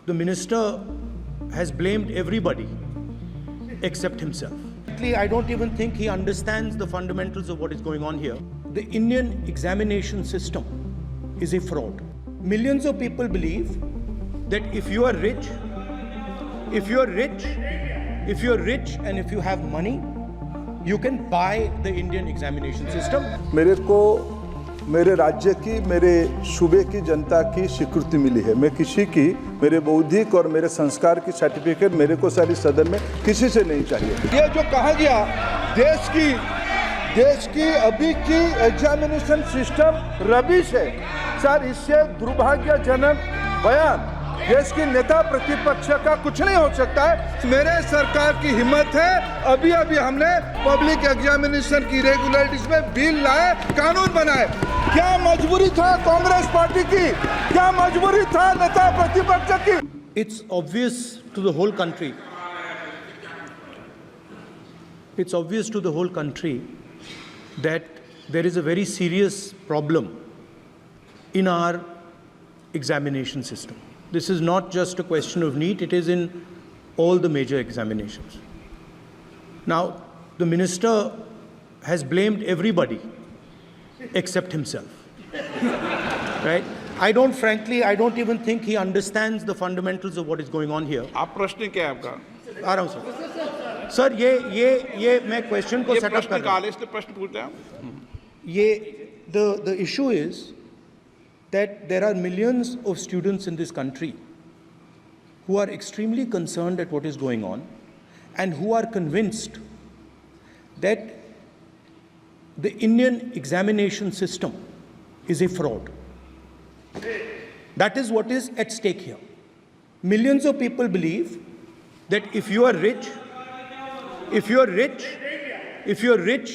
The minister has blamed everybody except himself. I don't even think he understands the fundamentals of what is going on here. The Indian examination system is a fraud. Millions of people believe that if you are rich and if you have money, you can buy the Indian examination system. मेरे को मेरे राज्य की, मेरे सूबे की जनता की स्वीकृति मिली है। मैं किसी की, मेरे बौद्धिक और मेरे संस्कार की सर्टिफिकेट मेरे को सारी सदन में किसी से नहीं चाहिए। ये जो कहा गया देश की अभी की एग्जामिनेशन सिस्टम रबिश है सर, इससे दुर्भाग्यजनक बयान देश की नेता प्रतिपक्ष का कुछ नहीं हो सकता है। मेरे सरकार की हिम्मत है, अभी हमने पब्लिक एग्जामिनेशन की रेगुलरिटीज में बिल लाए, कानून बनाए। क्या मजबूरी था कांग्रेस पार्टी की? क्या मजबूरी था नेता प्रतिपक्ष की? It's obvious to the whole country. It's obvious to the whole country that there is a very serious problem in our examination system. This is not just a question of NEET, it is in all the major examinations. Now, the minister has blamed everybody except himself. Right? I don't even think he understands the fundamentals of what is going on here. आप प्रश्न क्या है आपका? आ रहा हूं sir. ये मैं question को सेटअप कर रहा हूं। प्रश्न पूछते हैं। ये the issue is that there are millions of students in this country who are extremely concerned at what is going on and who are convinced that the Indian examination system is a fraud. That is what is at stake here. Millions of people believe that if you are rich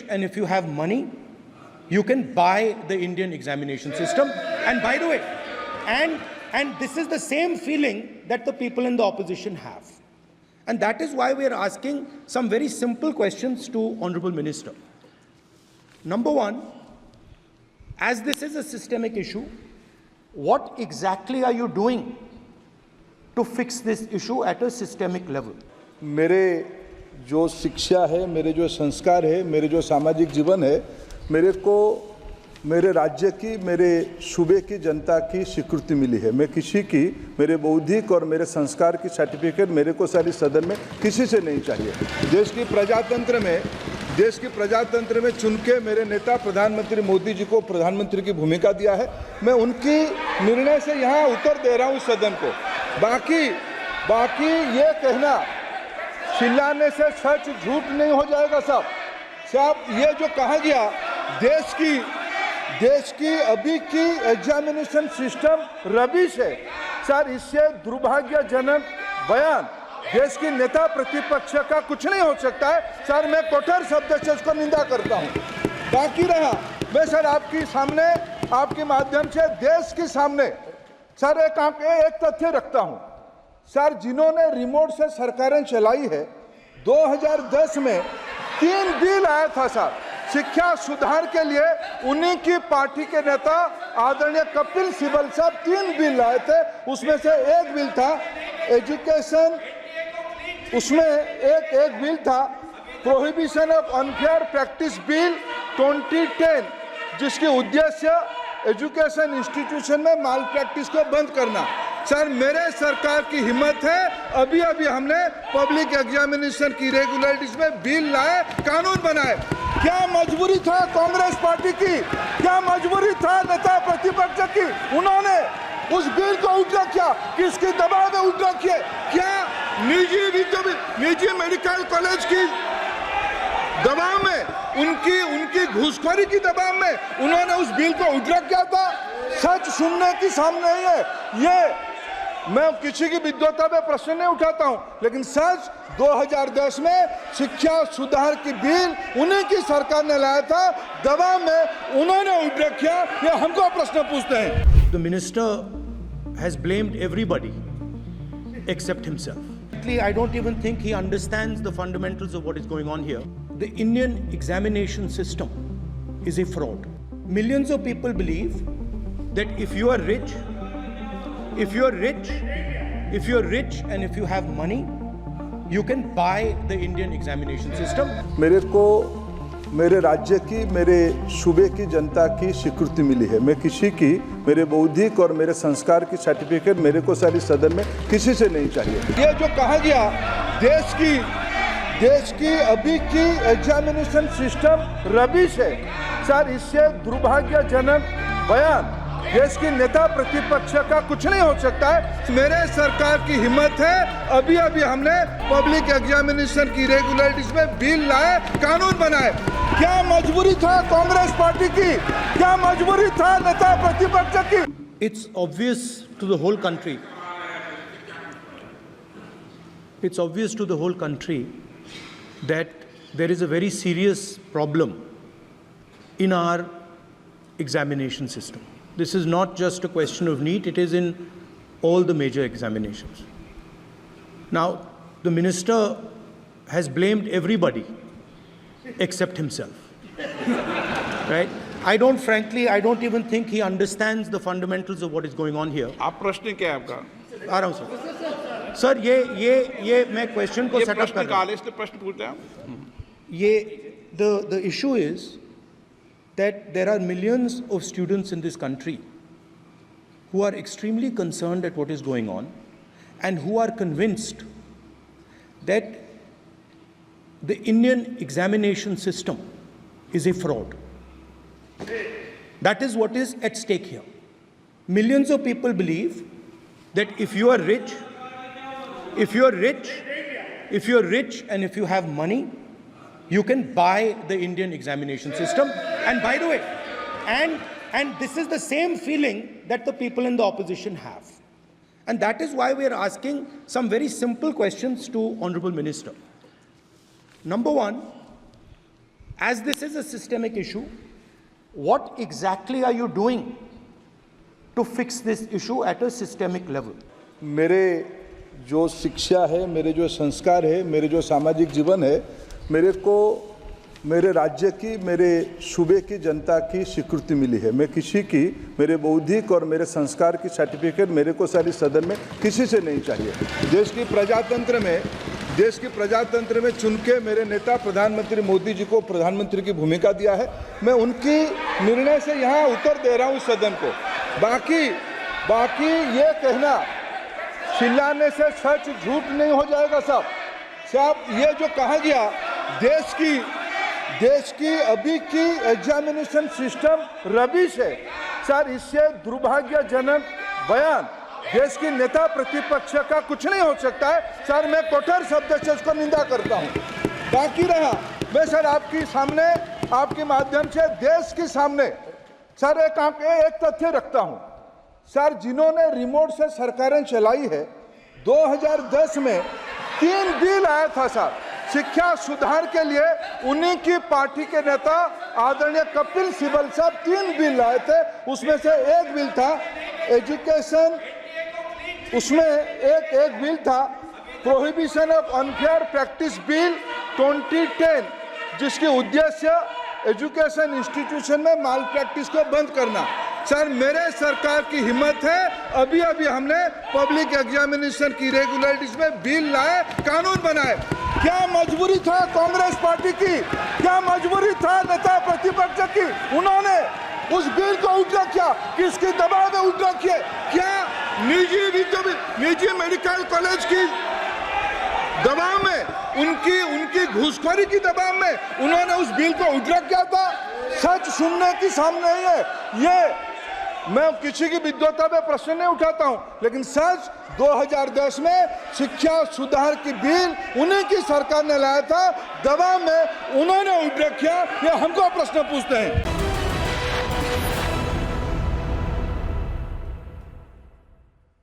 and if you have money, you can buy the Indian examination system. And by the way, and this is the same feeling that the people in the opposition have. And that is why we are asking some very simple questions to Honorable Minister. Number one, as this is a systemic issue, what exactly are you doing to fix this issue at a systemic level? मेरे जो शिक्षा है, मेरे जो संस्कार है, मेरे जो सामाजिक जीवन है, मेरे को मेरे राज्य की, मेरे सूबे की जनता की स्वीकृति मिली है। मैं किसी की, मेरे बौद्धिक और मेरे संस्कार की सर्टिफिकेट मेरे को सारी सदन में किसी से नहीं चाहिए। देश की प्रजातंत्र में चुन के मेरे नेता प्रधानमंत्री मोदी जी को प्रधानमंत्री की भूमिका दिया है। मैं उनकी निर्णय से यहाँ उत्तर दे रहा हूँ सदन को। बाकी ये कहना चिल्लाने से सच झूठ नहीं हो जाएगा साहब। ये जो कहा गया देश की अभी की एग्जामिनेशन सिस्टम रबिश है सर, इससे दुर्भाग्यजनक बयान देश की नेता प्रतिपक्ष का कुछ नहीं हो सकता है सर। मैं कठोर शब्द से उसको निंदा करता हूं। बाकी रहा, मैं सर आपके सामने, आपके माध्यम से देश के सामने सर एक तथ्य रखता हूं सर। जिन्होंने रिमोट से सरकारें चलाई है, 2010 में 3 बिल आया था सर शिक्षा सुधार के लिए। उन्हीं की पार्टी के नेता आदरणीय कपिल सिब्बल साहब 3 बिल लाए थे। उसमें से एक बिल था एजुकेशन, उसमें एक बिल था prohibition of unfair practice bill 2010, जिसकी उद्देश्य एजुकेशन इंस्टीट्यूशन में माल प्रैक्टिस को बंद करना। सर, मेरे सरकार की हिम्मत है, अभी हमने पब्लिक एग्जामिनेशन की रेगुलरिटीज में बिल लाए, कानून बनाए। क्या मजबूरी था कांग्रेस पार्टी की? क्या मजबूरी था नेता प्रतिपक्ष की? उन्होंने उस बिल को उल्टा किया, किसके दबाव में उल्टा किया? क्या निजी मेडिकल कॉलेज की दबाव में, उनकी घूसखोरी की दबाव में उन्होंने उस बिल को उल्टा किया था? सच सुनने की सामने ही है। ये मैं किसी की विद्वता में प्रश्न नहीं उठाता हूं, लेकिन सच 2010 में शिक्षा सुधार की बिल उन्हीं की सरकार ने लाया था, दबाव में उन्होंने उल्टा किया। ये हमको प्रश्न पूछते हैं। The minister has blamed everybody except himself. I don't even think he understands the fundamentals of what is going on here. The Indian examination system is a fraud. Millions of people believe that if you are rich if you're rich and if you have money, you can buy the Indian examination system. मेरे को मेरे राज्य की, मेरे सूबे की जनता की स्वीकृति मिली है। मैं किसी की, मेरे बौद्धिक और मेरे संस्कार की सर्टिफिकेट मेरे को सारी सदन में किसी से नहीं चाहिए। ये जो कहा गया देश की अभी की एग्जामिनेशन सिस्टम रबिश है सर, इससे दुर्भाग्यजनक बयान देश की नेता प्रतिपक्ष का कुछ नहीं हो सकता है। मेरे सरकार की हिम्मत है, अभी हमने पब्लिक एग्जामिनेशन की रेगुलरिटीज में बिल लाए, कानून बनाए। क्या मजबूरी था कांग्रेस पार्टी की? क्या मजबूरी था नेता प्रतिपक्ष की? It's obvious to the whole country. It's obvious to the whole country that there is a very serious problem in our examination system. This is not just a question of NEET, it is in all the major examinations. Now, the minister has blamed everybody except himself. Right? I don't even think he understands the fundamentals of what is going on here. आप प्रश्न क्या है आपका? आ रहा हूं sir. Sir ये मैं question को ये सेटअप प्रश्न कर रहा हूं। काले से प्रश्न पूछते हैं आप? ये the issue is that there are millions of students in this country who are extremely concerned at what is going on and who are convinced that the Indian examination system is a fraud. That is what is at stake here. Millions of people believe that if you are rich and if you have money, you can buy the Indian examination system. And by the way, and this is the same feeling that the people in the opposition have. And that is why we are asking some very simple questions to Honorable Minister. Number one, as this is a systemic issue, what exactly are you doing to fix this issue at a systemic level? मेरे जो शिक्षा है, मेरे जो संस्कार है, मेरे जो सामाजिक जीवन है, मेरे को मेरे राज्य की, मेरे सूबे की जनता की स्वीकृति मिली है। मैं किसी की, मेरे बौद्धिक और मेरे संस्कार की सर्टिफिकेट मेरे को सारी सदन में किसी से नहीं चाहिए। देश की प्रजातंत्र में चुन के मेरे नेता प्रधानमंत्री मोदी जी को प्रधानमंत्री की भूमिका दिया है। मैं उनकी निर्णय से यहाँ उत्तर दे रहा हूँ सदन को। बाकी ये कहना चिल्लाने से सच झूठ नहीं हो जाएगा साहब। ये जो कहा गया देश की अभी की एग्जामिनेशन सिस्टम रबिश है सर, इससे दुर्भाग्यजनक बयान देश की नेता प्रतिपक्ष का कुछ नहीं हो सकता है सर। मैं कठोर शब्द से उसको निंदा करता हूं। बाकी रहा, मैं सर आपके सामने, आपके माध्यम से देश के सामने सर एक तथ्य रखता हूं सर। जिन्होंने रिमोट से सरकारें चलाई है, 2010 में 3 बिल आया था सर शिक्षा सुधार के लिए। उन्हीं की पार्टी के नेता आदरणीय कपिल सिब्बल साहब 3 बिल लाए थे। उसमें से एक बिल था एजुकेशन, उसमें एक बिल था prohibition of unfair practice bill 2010, जिसकी उद्देश्य एजुकेशन इंस्टीट्यूशन में माल प्रैक्टिस को बंद करना। सर, मेरे सरकार की हिम्मत है, अभी हमने पब्लिक एग्जामिनेशन की रेगुलरिटीज में बिल लाए, कानून बनाए। क्या मजबूरी था कांग्रेस पार्टी की? क्या मजबूरी था नेता प्रतिपक्ष की? उन्होंने उस बिल को उल्टा किया, किसके दबाव में उल्टा किया? क्या निजी मेडिकल कॉलेज की दबाव में, उनकी घूसखोरी की दबाव में उन्होंने उस बिल को उल्टा किया था? सच सुनने की सामने है। ये मैं किसी की विद्वता पे प्रश्न नहीं उठाता हूं, लेकिन सच 2010 में शिक्षा सुधार की बिल उन्हीं की सरकार ने लाया था, दबाव में उन्होंने उल्टा किया। ये हमको प्रश्न पूछते हैं।